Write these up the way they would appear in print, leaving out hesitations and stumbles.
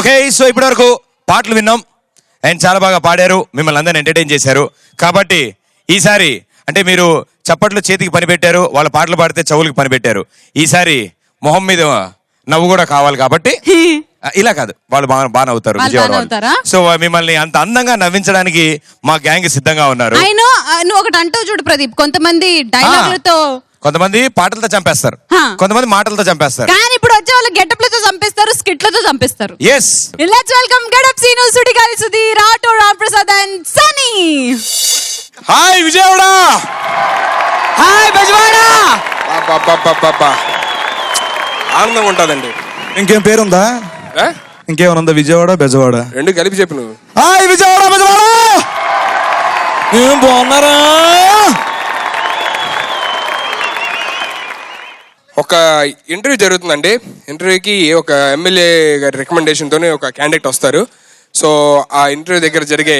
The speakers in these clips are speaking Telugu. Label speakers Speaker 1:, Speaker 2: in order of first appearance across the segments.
Speaker 1: ఓకే, సో ఇప్పటి వరకు పాటలు విన్నాం అండ్ చాలా బాగా పాడారు, మిమ్మల్ని అందరిని ఎంటర్టైన్ చేశారు. కాబట్టి ఈసారి అంటే మీరు చప్పట్లు చేతికి పని పెట్టారు, వాళ్ళ పాటలు పాడితే చెవులకి పని పెట్టారు. ఈసారి మొహం మీద నవ్వు కూడా కావాలి కాబట్టి ఇలా కాదు, వాళ్ళు బాగా నవ్వుతారు విజయవాడ. సో మిమ్మల్ని అంత అందంగా నవ్వించడానికి మా గ్యాంగ్ సిద్ధంగా ఉన్నారు.
Speaker 2: నువ్వు ఒకటి అంటావు చూడు ప్రదీప్, కొంతమంది డైలాగులతో,
Speaker 1: కొంతమంది పాటలతో చంపేస్తారు, కొంతమంది మాటలతో చంపేస్తారు.
Speaker 2: కానీ ఇప్పుడు వచ్చే వాళ్ళు గెటప్లతో చంపేస్తారు, స్కిట్లతో చంపేస్తారు.
Speaker 1: Yes,
Speaker 2: let's welcome getup Seenu, Sudigali Sudheer, auto Ramprasad and Sunny.
Speaker 1: Hi Vijayawada,
Speaker 3: hi Bezawada.
Speaker 4: ఆనందంగా ఉంటుందండి.
Speaker 5: ఇంకేం పేరుందా? ఇంకేమనుందా? విజయవాడ బెజవాడ
Speaker 4: రెండు కలిపి చెప్పు నువ్వు.
Speaker 5: హాయ్ విజయవాడ బెజవాడ, ఏం బాగున్నారా?
Speaker 4: ఒక ఇంటర్వ్యూ జరుగుతుందండి. ఇంటర్వ్యూకి ఒక ఎమ్మెల్యే గారి రికమెండేషన్తోనే ఒక క్యాండిడేట్ వస్తారు. సో ఆ ఇంటర్వ్యూ దగ్గర జరిగే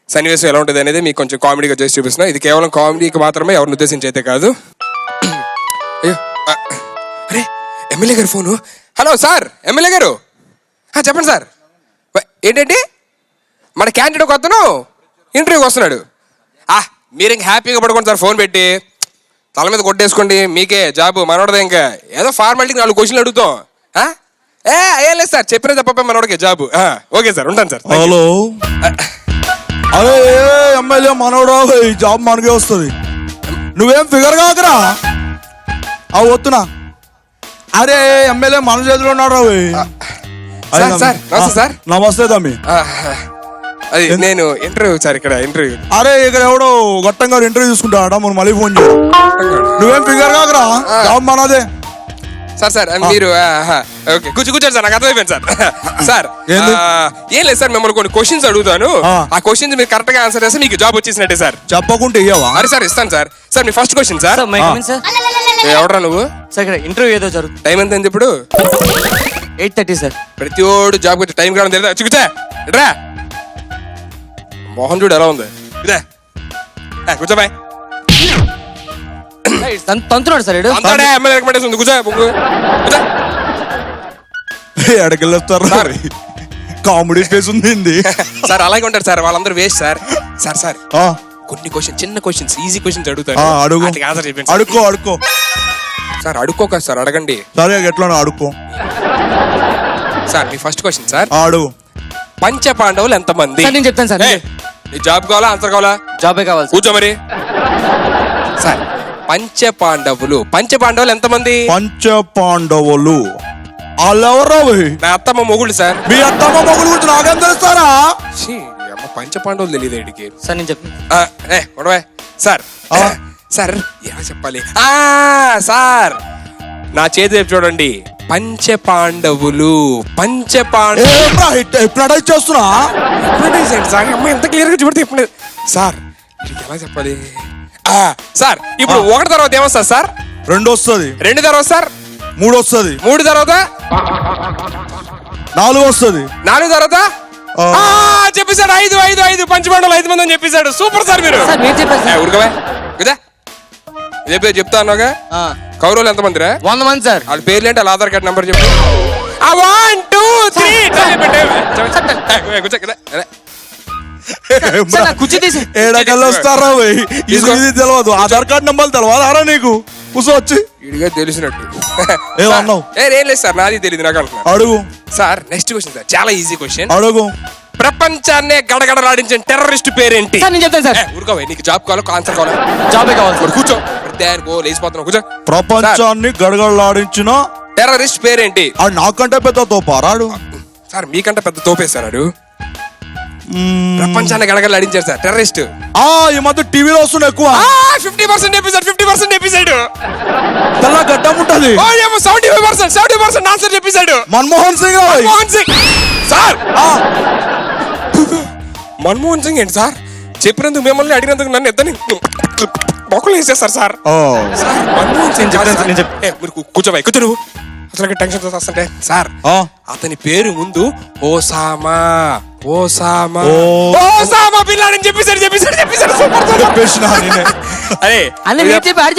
Speaker 4: సన్నివేశం ఎలా ఉంటుంది అనేది మీకు కొంచెం కామెడీగా చేసి చూపిస్తున్నా. ఇది కేవలం కామెడీకి మాత్రమే, ఎవరిని ఉద్దేశించి అయితే కాదు. అయ్యో, అరే ఎమ్మెల్యే గారు ఫోను. హలో సార్, ఎమ్మెల్యే గారు చెప్పండి సార్. ఏంటంటే మన క్యాండిడేట్ ఒక అతను ఇంటర్వ్యూకి వస్తున్నాడు. మీరు ఇంక హ్యాపీగా పడుకోండి సార్, ఫోన్ పెట్టి తల మీద కొట్టేసుకోండి, మీకే జాబు, మనోడదే. ఇంకా ఏదో ఫార్మాలిటీకి 4 క్వశ్చన్లు అడుగుతాం. ఏం లేదు సార్, చెప్పినా చెప్పపై మనోడికే జాబు. ఓకే సార్, ఉంటాను సార్.
Speaker 5: హలో, అరే ఎమ్మెల్యే మనోడా, జాబ్ మనకే వస్తుంది, నువ్వేం ఫిగర్ కాకరా. వస్తున్నా. అరే ఎమ్మెల్యే మన చేతిలో ఉన్నాడు రావు.
Speaker 4: సార్ నమస్తే సార్.
Speaker 5: నమస్తే తమ్మి.
Speaker 4: అది నేను ఇంటర్వ్యూ సార్, ఇక్కడ ఇంటర్వ్యూ.
Speaker 5: అరే ఇక్కడ ఎవడో గొట్టం గారు ఇంటర్వ్యూ చూసుకుంటాడా, మనం మళ్ళీ ఫోన్ చేయ. నువ్వేం ఫిగర్ కాకరా, జాబ్ మనదే.
Speaker 4: సార్ మీరు ఓకే కూర్చోండి సార్, నాకు అర్థమైపోయింది సార్. సార్ ఏం లేదు సార్, మిమ్మల్ని కొన్ని క్వశ్చన్స్ అడుగుతాను. ఆ క్వశ్చన్స్ మీరు కరెక్ట్ గా ఆన్సర్ చేస్తే మీకు జాబ్ వచ్చేసినట్టే సార్.
Speaker 5: చెప్పకుంటే ఇయ్యవా?
Speaker 4: అరే సార్ ఇస్తాను సార్. సార్ మీ ఫస్ట్ క్వశ్చన్ సార్. ఎవడరా నువ్వు?
Speaker 3: సార్ ఇక్కడ ఇంటర్వ్యూ ఏదో జరుగుతుంది.
Speaker 4: టైం ఎంత ఇప్పుడు?
Speaker 3: 8:30 సార్.
Speaker 4: ప్రతి ఓడు జాబ్ వచ్చి టైం కావడం తెలియదా? చిక్కుతా ఎట్రా, మోహన్ చూడు ఎలా ఉంది. ఇదే కూర్చోబాయ్.
Speaker 3: తంతున్నాడు సార్,
Speaker 4: ఎమ్మెల్యే రికమెండేషన్ ఉంది. కూర్చో.
Speaker 5: ఎడకెళ్ళొస్తారు కామెడీ ఫేస్ ఉంది
Speaker 4: సార్. అలాగే ఉంటారు సార్, వాళ్ళందరూ వేస్ట్ సార్. సార్ కొన్ని క్వశ్చన్, చిన్న క్వశ్చన్స్, ఈజీ క్వశ్చన్స్ అడుగుతారు. ఆన్సర్ చెప్పండి.
Speaker 5: అడుక్కో
Speaker 4: సార్. అడుక్కోక సార్, అడగండి.
Speaker 5: సరే ఎట్లా అడుక్కో
Speaker 4: సార్. మీ ఫస్ట్ క్వశ్చన్ సార్.
Speaker 5: అడుగు.
Speaker 4: పంచ పాండవులు ఎంతమంది?
Speaker 3: నేను చెప్తాను సార్.
Speaker 4: నీ జాబ్ కావాలా, ఆన్సర్ కావాలా?
Speaker 3: జాబే కావాలి.
Speaker 4: కూర్చో మరి. సార్ పంచ పాండవులు ఎంతమంది?
Speaker 5: పంచ పాండవులు వాళ్ళెవరా?
Speaker 4: నా అత్తమ్మ మొగుళ్ళు సార్.
Speaker 5: మీ అత్తమ్మ మొగుడు గురించి నాకేం తెలుస్తారా?
Speaker 4: పంచ పాండవులు తెలియదు వీడికి.
Speaker 3: సార్ నేను చెప్తాను.
Speaker 4: సార్ సార్ ఎలా చెప్పాలి? సార్ నా చేతి వైపు చూడండి. పంచ పాండవులు
Speaker 5: ఎప్పుడు చేస్తున్నా
Speaker 4: సార్. అమ్మ ఎంత క్లియర్ గా చూడితే ఇప్పుడు సార్ ఎలా చెప్పాలి? సార్ ఇప్పుడు 1 తర్వాత ఏమొస్తుంది సార్?
Speaker 5: 2 వస్తుంది.
Speaker 4: 2 తర్వాత సార్
Speaker 5: 3 వస్తుంది.
Speaker 4: 3 తర్వాత
Speaker 5: 4 వస్తుంది.
Speaker 4: 4 తర్వాత చెప్పేశాడు 5 పంచపాండవులు 5 మంది అని చెప్పేశాడు. సూపర్ సార్ మీరు. ఊరుకోవా ఇదే పేరు చెప్తా అన్నాగా. కౌరవులు ఎంతమంది రా?
Speaker 3: 100 మంది సార్.
Speaker 4: వాళ్ళ పేర్లు ఏంటి? వాళ్ళ ఆధార్ కార్డ్ నెంబర్ చెప్పు. 1 2 3
Speaker 5: ఏడకల్లా వస్తారా? తెలియదు, ఆధార్ కార్డ్ నెంబర్ తెలియదారా నీకు? కూర్చోవచ్చి
Speaker 4: ఇడిగా తెలిసినట్టు
Speaker 5: ఏమన్నావు?
Speaker 4: ఏం లేదు సార్, నాది తెలియదు నాకు అంటున్నా.
Speaker 5: అడుగు
Speaker 4: సార్. నెక్స్ట్ క్వశ్చన్ సార్, చాలా ఈజీ క్వశ్చన్.
Speaker 5: అడుగు.
Speaker 4: ప్రపంచాన్నే గడగడలాడించిన టెర్రరిస్ట్ పేరేంటి?
Speaker 3: సార్ నేను చెప్తాను సార్.
Speaker 4: ఊరుకోవే, నీకు జాబ్ కావాలా, ఆన్సర్ కావాలా?
Speaker 3: జాబే కావాలి సార్.
Speaker 4: కూర్చో. లేచిపోతున్నావు, కూర్చో.
Speaker 5: ప్రపంచాన్ని గడగడలాడించిన
Speaker 4: టెర్రరిస్ట్ పేరేంటి?
Speaker 5: అది నాకంటే పెద్ద తోపారాడు
Speaker 4: సార్. మీకంటే పెద్ద తోపేశారు. ప్రపంచాన్ని గడగడలాడించారు సార్ టెర్రరిస్ట్.
Speaker 5: ఈ మధ్య టీవీలో వస్తున్నా ఎక్కువ.
Speaker 4: 50% ఎపిసోడ్
Speaker 5: తెల్ల గడ్డం ఉంటది.
Speaker 4: 70% ఆన్సర్ చెప్పేశాడు.
Speaker 5: మన్మోహన్ సింగ్.
Speaker 4: సార్ మన్మోహన్ సింగ్ ఏంటి సార్? చెప్పినందుకు మిమ్మల్ని అడిగినందుకు నన్ను ఇద్దరిని మొక్కలు వేసేస్తారు సార్. మన్మోహన్ సింగ్ మీరు కూర్చోబాయి, కూర్చో. నువ్వు అసలు టెన్షన్ వస్తుంటే సార్ అతని పేరు ముందు ఓసామా బిన్ లాడెన్ చెప్పేశాడు. అరే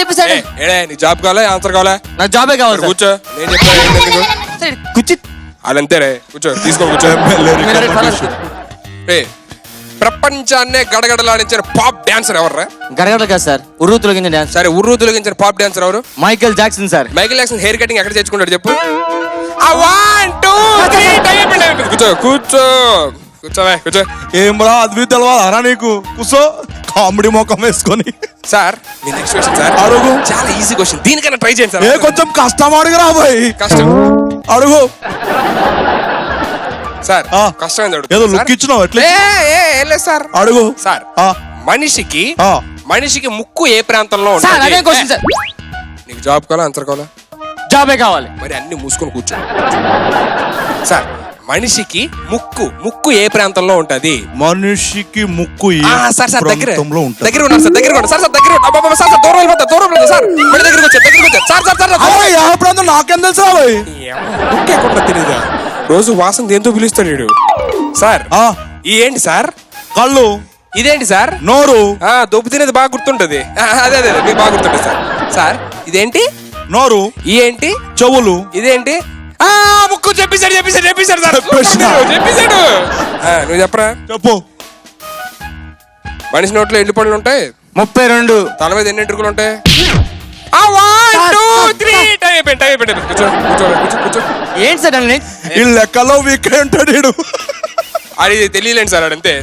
Speaker 3: చెప్పేశాడు.
Speaker 4: నీ జాబ్ కావాలా, ఆన్సర్ కావాలా?
Speaker 3: నా జాబే కావాలి.
Speaker 4: కూర్చో. నేను చెప్పాను అదంతేరే కూర్చో తీసుకో కూర్చో
Speaker 3: మీరు అడిగి పర్లేదు.
Speaker 4: రే ప్రపంచాన్నే గడగడలాడించిన పాప్ డాన్సర్ ఎవర్రా?
Speaker 3: గడగడ కాదు సార్, ఉర్రు తొలగింది డాన్స్.
Speaker 4: సరే ఉర్రు తొలగించిన పాప్ డాన్సర్ ఎవరు?
Speaker 3: Michael Jackson sir.
Speaker 4: Michael Jackson hair cutting ఎక్కడ తెచ్చుకుంటాడు చెప్పు? ఆ 1 2 3 టైం కూర్చో కూర్చో కూర్చోవే కూర్చో.
Speaker 5: ఏం రా అది తెలవాలా నీకు? కూసో కామెడీ మొఖం వేసుకొని.
Speaker 4: సార్ మీ నెక్స్ట్ క్వశ్చన్ సార్.
Speaker 5: అడుగు.
Speaker 4: చాలా ఈజీ క్వశ్చన్, దీనికైనా ట్రై చేయండి సార్.
Speaker 5: ఏ కొంచెం కష్టం అడుగురా బాయ్.
Speaker 4: కష్టం
Speaker 5: అడుగు.
Speaker 4: సార్
Speaker 5: ఆ.
Speaker 4: కష్టమైంది అడుగు.
Speaker 5: ఏదో
Speaker 4: సార్?
Speaker 5: లుక్ ఇచ్చినావు ఎట్లా?
Speaker 4: ఏం లేదు సార్.
Speaker 5: అడుగు.
Speaker 4: సార్
Speaker 5: ఆ.
Speaker 4: మనిషికి
Speaker 5: ఆ.
Speaker 4: మనిషికి ముక్కు ఏ ప్రాంతంలో
Speaker 3: సార్
Speaker 4: ఉంటుంది?
Speaker 3: అదే క్వశ్చన్ సార్.
Speaker 4: నీకు జాబ్ కావాలా ఆన్సర్ కావాలా?
Speaker 3: జాబే కావాలి.
Speaker 4: మరి అన్ని మూసుకొని కూర్చో. సార్ మనిషికి ముక్కు ఏ ప్రాంతంలో ఉంటది?
Speaker 5: మనిషికి ముక్కు ఏ
Speaker 4: సార్ సార్ దగ్గర
Speaker 5: ప్రాంతంలో ఉంటుంది?
Speaker 4: దగ్గర ఉన్నారు సార్, దగ్గర ఉన్నారు సార్, సార్ దగ్గర అబ్బబ్బబ్బ, సార్ సార్ దూరం వెళ్ళిపోతా, దూరం వెళ్ళిపోతా సార్, మళ్ళీ దగ్గరికి వచ్చారు సార్ సార్ సార్
Speaker 5: అరే ఏ ప్రాంతం నాకేం తెలుసా బాయ్?
Speaker 4: ముక్కే కూడా తెలియదా? రోజు వాసన దేంతో పిలుస్తాడు వీడు. సార్
Speaker 5: ఆ,
Speaker 4: ఈ ఏంటి సార్?
Speaker 5: కళ్ళు,
Speaker 4: ఇదేంటి సార్?
Speaker 5: నోరు,
Speaker 4: దొబ్బు తినేది బాగా గుర్తుంటది. అదే అదే మీకు బాగా గుర్తుంటది సార్. సార్ ఇదేంటి?
Speaker 5: నోరు,
Speaker 4: ఈ ఏంటి?
Speaker 5: చెవులు,
Speaker 4: ఇదేంటి? ముక్కు చెప్పేశాడు సార్.
Speaker 5: చెప్పేసినా?
Speaker 4: చెప్పేశాడు. నువ్వు చెప్పరా?
Speaker 5: చెప్పు.
Speaker 4: మనిషి నోట్లో ఎన్ని పళ్ళు ఉంటాయి?
Speaker 3: 32.
Speaker 4: తల మీద ఎన్ని ఎంట్రుకలు ఉంటాయి? 1 2 3 టైం అయిపోయింది. కూర్చో.
Speaker 3: ఏంటి సార్ అన్ని?
Speaker 5: ఈ లెక్కలో వీక్ ఉంటాడు వీడు.
Speaker 4: అది తెలియలేండి సార్ అడంతే.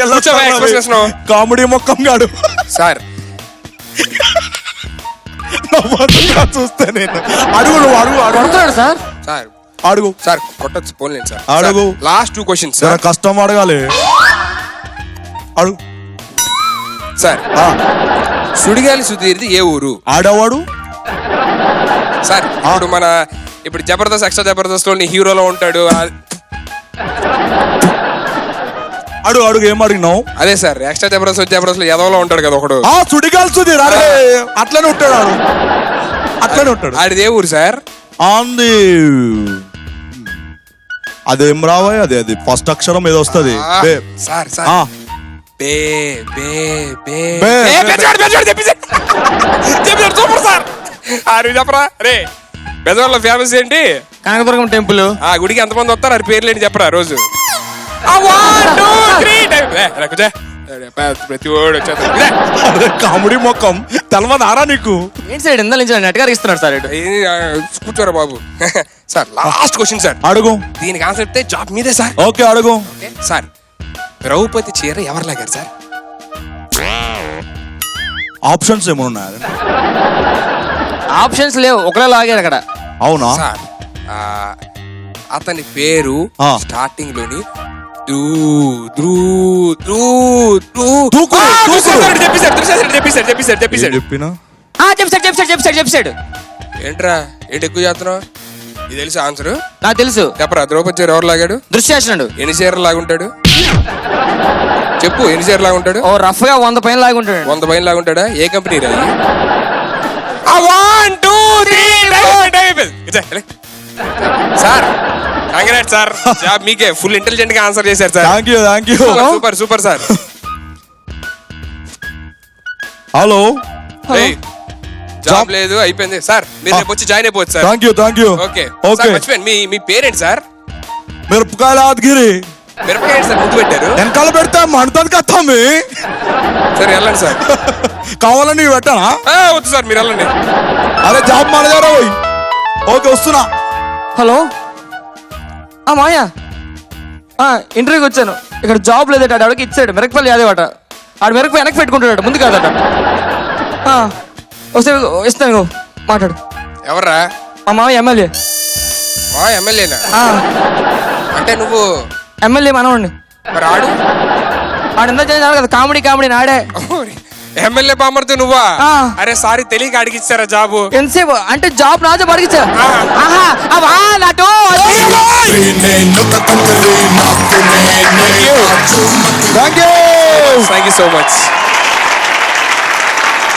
Speaker 4: కూర్చోవా, express చేస్తున్నావు.
Speaker 5: కామెడీ మొక్కం గాడు.
Speaker 4: సార్
Speaker 5: నవ్వుతున్నా చూస్తే నేను. అడుగు నువ్వు అడుగు అడుగు
Speaker 3: కొడుతున్నాడు సార్.
Speaker 4: సార్
Speaker 5: అడుగు.
Speaker 4: సార్ కొట్టచ్చు పోలేండి సార్.
Speaker 5: అడుగు.
Speaker 4: లాస్ట్ 2 క్వశ్చన్స్
Speaker 5: జర
Speaker 4: సార్.
Speaker 5: కష్టం అడగాలి. అడుగు.
Speaker 4: సార్
Speaker 5: ఆ,
Speaker 4: సుడిగాలి సుధీర్ది ఏ ఊరు?
Speaker 5: ఆడవాడు.
Speaker 4: సార్ ఇప్పుడు జబర్దస్త్ ఎక్స్ట్రా జబర్దస్త్ లో హీరోలో ఉంటాడు.
Speaker 5: అడుగు అడుగు ఏం అడిగినావు?
Speaker 4: అదే సార్ ఎక్స్ట్రా జబర్దస్త్ లో ఎదవలో ఉంటాడు కదా ఒకడు.
Speaker 5: ఆ సుడిగాల్చుది అరే అట్లనే ఉంటాడు ఆడు. అట్లనే ఉంటాడు.
Speaker 4: ఆడిది ఏ ఊరు సార్?
Speaker 5: ఆంది అదేం రావాయి అది అది ఫస్ట్ అక్షరం ఏదో వస్తుంది.
Speaker 4: సార్ సార్ బే బే బే
Speaker 5: బే.
Speaker 4: చెప్పాడు సూపర్ సార్. చెప్పరా రే బెజవాడలో ఫేమస్ ఏంటి?
Speaker 3: కనకదుర్గం టెంపుల్.
Speaker 4: ఆ గుడికి ఎంతమంది వస్తారు? అది పేర్లు ఏంటి చెప్పరా రోజు? 1 2 3 ప్రతి ఓడు వచ్చేస్తాడు.
Speaker 5: కామెడీ మొక్కం తెలవదారా నీకు?
Speaker 3: ఏంటి సార్ ఇందా నుంచి నెట్ గారు ఇస్తున్నాడు సార్.
Speaker 4: కూర్చోరా బాబు. Sir last question sir.
Speaker 5: అడుగు.
Speaker 4: దీనికి ఆన్సర్ చెప్తే జాబ్ మీదే సార్.
Speaker 5: ఓకే అడుగు.
Speaker 4: సార్ ద్రౌపది చీర ఎవరు లాగారు సార్?
Speaker 5: ఆప్షన్స్ ఏమైనా ఉన్నాయి?
Speaker 3: ఆప్షన్స్ లేవు, ఒకరే లాగారు అక్కడ.
Speaker 5: అవునా?
Speaker 4: సార్ అతని పేరు
Speaker 5: ఆ.
Speaker 4: స్టార్టింగ్ లోని చెప్పేశాడు.
Speaker 5: చెప్పినా
Speaker 3: చెప్పాడు.
Speaker 4: ఏంట్రా ఏంటి ఎక్కువ చేస్తున్నావు? ఇది తెలుసు ఆన్సర్?
Speaker 3: నాకు తెలుసు.
Speaker 4: చెప్పరా ద్రౌపది చీర ఎవరు లాగాడు?
Speaker 3: దృశ్యాసనుడు.
Speaker 4: ఎన్ని చీరలు లాగుంటాడు చెప్పు? ఎన్ని చీరలు లాగుంటాడు?
Speaker 3: ఓ రఫ్ గా 100 పైన లాగుంటాడు.
Speaker 4: 100 పైన లాగుంటాడా? ఏ కంపెనీ రా? 1 2 3 సార్ కంగ్రాట్స్ సార్, జాబ్ మీకే. ఫుల్ ఇంటెలిజెంట్ గా ఆన్సర్ చేశారు sir.
Speaker 5: Thank you.
Speaker 4: Super sir.
Speaker 5: Hello.
Speaker 4: Job లేదు అయిపోయింది సార్, మీరు రేపు వచ్చి జాయిన్ అయిపోవచ్చు sir.
Speaker 5: Thank you.
Speaker 4: Okay
Speaker 5: okay.
Speaker 4: మర్చిపోయాను, మీ పేరెంట్ సార్?
Speaker 5: మిరపకాయల ఆద్గిరి.
Speaker 4: మిరపకాయ సార్ ముందు పెట్టారు.
Speaker 5: వెనకాల పెడితే మండుతుంది కదా మీ.
Speaker 4: సరే వెళ్ళండి సార్.
Speaker 5: కావాలని పెట్టానా?
Speaker 4: వద్దు సార్ మీరు వెళ్ళండి.
Speaker 5: అరే జాబ్ మేనేజర్ పోయి. ఓకే వస్తున్నా.
Speaker 3: హలో మాయా, ఇంటర్వ్యూకి వచ్చాను. ఇక్కడ జాబ్ లేదట. అడిగి ఇచ్చాడు మిరపకాయలు యాదేవట. ఆడు మిరపకాయ వెనక్కి పెట్టుకుంటాడు, ముందు కాదట. వస్తే ఇస్తాను, మాట్లాడు.
Speaker 4: ఎవర్రా?
Speaker 3: మా మామయ్య ఎమ్మెల్యే.
Speaker 4: మా ఎమ్మెల్యేనా? అంటే నువ్వు
Speaker 3: ఎమ్మెల్యే మనవాడిని.
Speaker 4: మరి ఆడు
Speaker 3: ఎంత చేయాలి కదా, కామెడీ నాడే.
Speaker 4: ఎమ్మెల్యే బామర్ది నువ్వా?
Speaker 3: ఆ.
Speaker 4: అరే సారీ తెలియక అడిగిచ్చారా జాబు?
Speaker 3: ఎంతసేపు అంటే జాబ్ నాతో అడిగిచ్చా.
Speaker 5: Thank you
Speaker 4: so much.